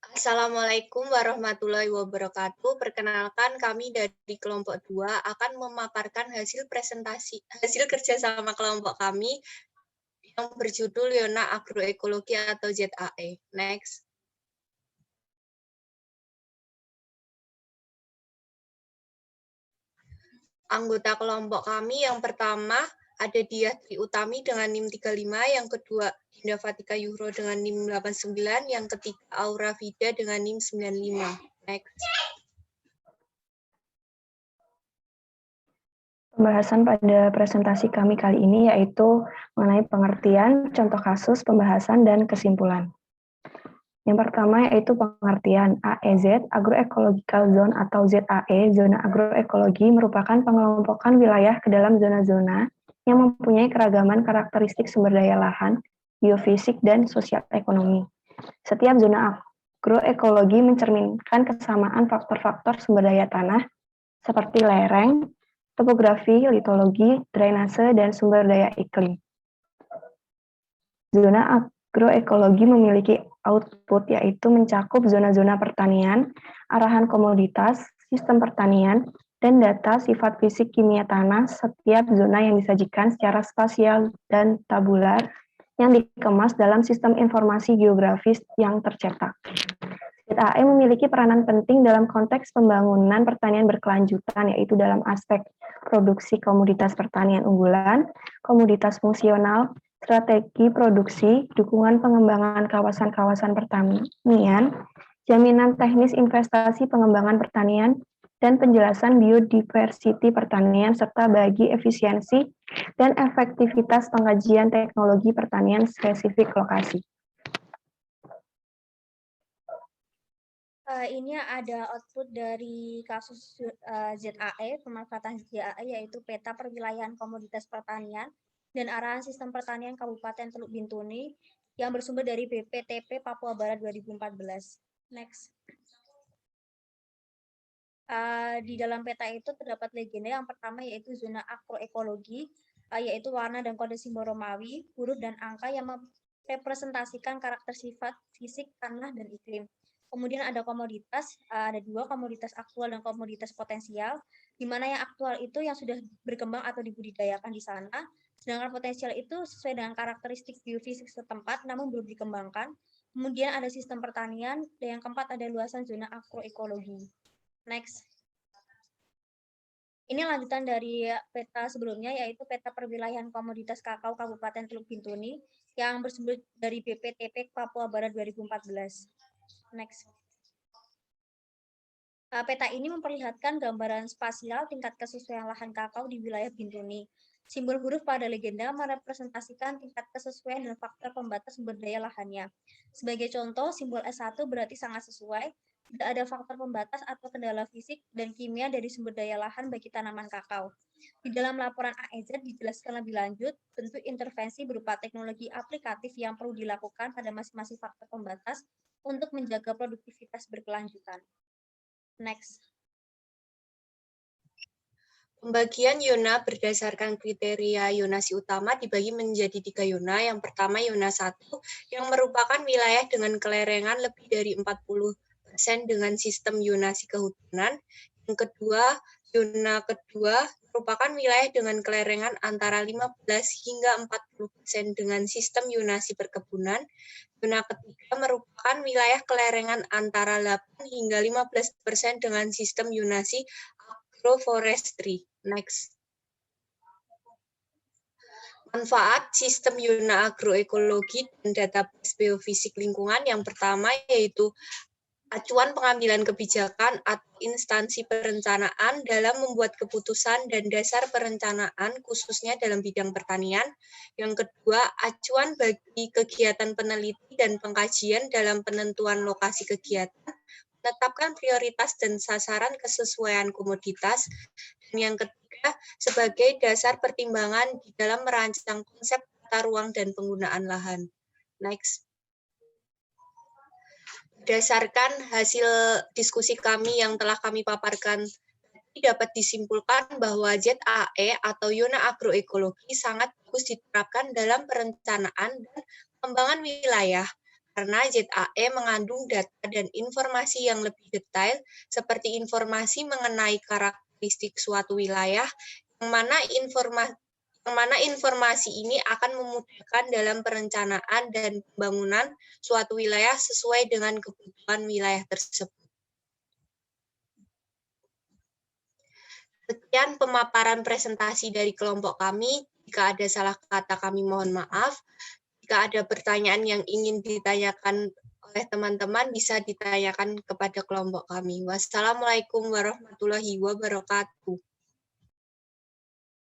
Assalamualaikum warahmatullahi wabarakatuh. Perkenalkan kami dari kelompok 2 akan memaparkan hasil kerjasama kelompok kami yang berjudul Yona Agroekologi atau ZAE. Next. Anggota kelompok kami yang pertama ada Diah Tri Utami dengan NIM 35, yang kedua Dinda Fatika Yuhro dengan NIM 89, yang ketiga Aura Vida dengan NIM 95. Next. Pembahasan pada presentasi kami kali ini yaitu mengenai pengertian, contoh kasus, pembahasan, dan kesimpulan. Yang pertama yaitu pengertian. AEZ, Agroecological Zone atau ZAE, zona agroekologi merupakan pengelompokan wilayah ke dalam zona-zona yang mempunyai keragaman karakteristik sumber daya lahan, biofisik, dan sosial ekonomi. Setiap zona agroekologi mencerminkan kesamaan faktor-faktor sumber daya tanah seperti lereng, topografi, litologi, drainase, dan sumber daya iklim. Zona agroekologi memiliki output yaitu mencakup zona-zona pertanian, arahan komoditas, sistem pertanian, dan data sifat fisik kimia tanah setiap zona yang disajikan secara spasial dan tabular yang dikemas dalam sistem informasi geografis yang tercetak. ZAE memiliki peranan penting dalam konteks pembangunan pertanian berkelanjutan, yaitu dalam aspek produksi komoditas pertanian unggulan, komoditas fungsional, strategi produksi, dukungan pengembangan kawasan-kawasan pertanian, jaminan teknis investasi pengembangan pertanian, dan penjelasan biodiversity pertanian, serta bagi efisiensi dan efektivitas pengkajian teknologi pertanian spesifik lokasi. Ini ada output dari kasus ZAE, pemanfaatan ZAE, yaitu peta perwilayahan komoditas pertanian dan arahan sistem pertanian Kabupaten Teluk Bintuni yang bersumber dari BPTP Papua Barat 2014. Next. Di dalam peta itu terdapat legenda yang pertama yaitu zona agroekologi, yaitu warna dan kode simbol Romawi, huruf dan angka yang merepresentasikan karakter sifat fisik tanah dan iklim. Kemudian ada komoditas, ada dua komoditas aktual dan komoditas potensial, di mana yang aktual itu yang sudah berkembang atau dibudidayakan di sana, sedangkan potensial itu sesuai dengan karakteristik biofisik setempat namun belum dikembangkan. Kemudian ada sistem pertanian, dan yang keempat ada luasan zona agroekologi. Next. Ini lanjutan dari peta sebelumnya, yaitu peta perwilayahan komoditas kakao Kabupaten Teluk Bintuni yang bersumber dari BPTP Papua Barat 2014. Next. Peta ini memperlihatkan gambaran spasial tingkat kesesuaian lahan kakao di wilayah Bintuni. Simbol huruf pada legenda merepresentasikan tingkat kesesuaian dan faktor pembatas sumber daya lahannya. Sebagai contoh, simbol S1 berarti sangat sesuai, tidak ada faktor pembatas atau kendala fisik dan kimia dari sumber daya lahan bagi tanaman kakao. Di dalam laporan AEZ dijelaskan lebih lanjut bentuk intervensi berupa teknologi aplikatif yang perlu dilakukan pada masing-masing faktor pembatas untuk menjaga produktivitas berkelanjutan. Next. Pembagian Yona berdasarkan kriteria yonasi utama dibagi menjadi 3 yona. Yang pertama Yona 1 yang merupakan wilayah dengan kelerengan lebih dari 40% dengan sistem yonasi kehujanan. Yang kedua, Yona kedua merupakan wilayah dengan kelerengan antara 15 hingga 40% dengan sistem yonasi perkebunan. Yona ketiga merupakan wilayah kelerengan antara 8 hingga 15% dengan sistem yonasi agroforestry. Next. Manfaat sistem Yona agroekologi dan database biofisik lingkungan yang pertama yaitu acuan pengambilan kebijakan atau instansi perencanaan dalam membuat keputusan dan dasar perencanaan khususnya dalam bidang pertanian. Yang kedua, acuan bagi kegiatan peneliti dan pengkajian dalam penentuan lokasi kegiatan, menetapkan prioritas dan sasaran kesesuaian komoditas. Dan yang ketiga, sebagai dasar pertimbangan di dalam merancang konsep tata ruang dan penggunaan lahan. Next. Berdasarkan hasil diskusi kami yang telah kami paparkan, dapat disimpulkan bahwa ZAE atau Yona Agroekologi sangat bagus diterapkan dalam perencanaan dan pengembangan wilayah. karena ZAE mengandung data dan informasi yang lebih detail seperti informasi mengenai karakteristik suatu wilayah, yang mana informasi ini akan memudahkan dalam perencanaan dan pembangunan suatu wilayah sesuai dengan kebutuhan wilayah tersebut. Sekian pemaparan presentasi dari kelompok kami. Jika ada salah kata kami mohon maaf. Jika ada pertanyaan yang ingin ditanyakan oleh teman-teman, bisa ditanyakan kepada kelompok kami. Wassalamualaikum warahmatullahi wabarakatuh.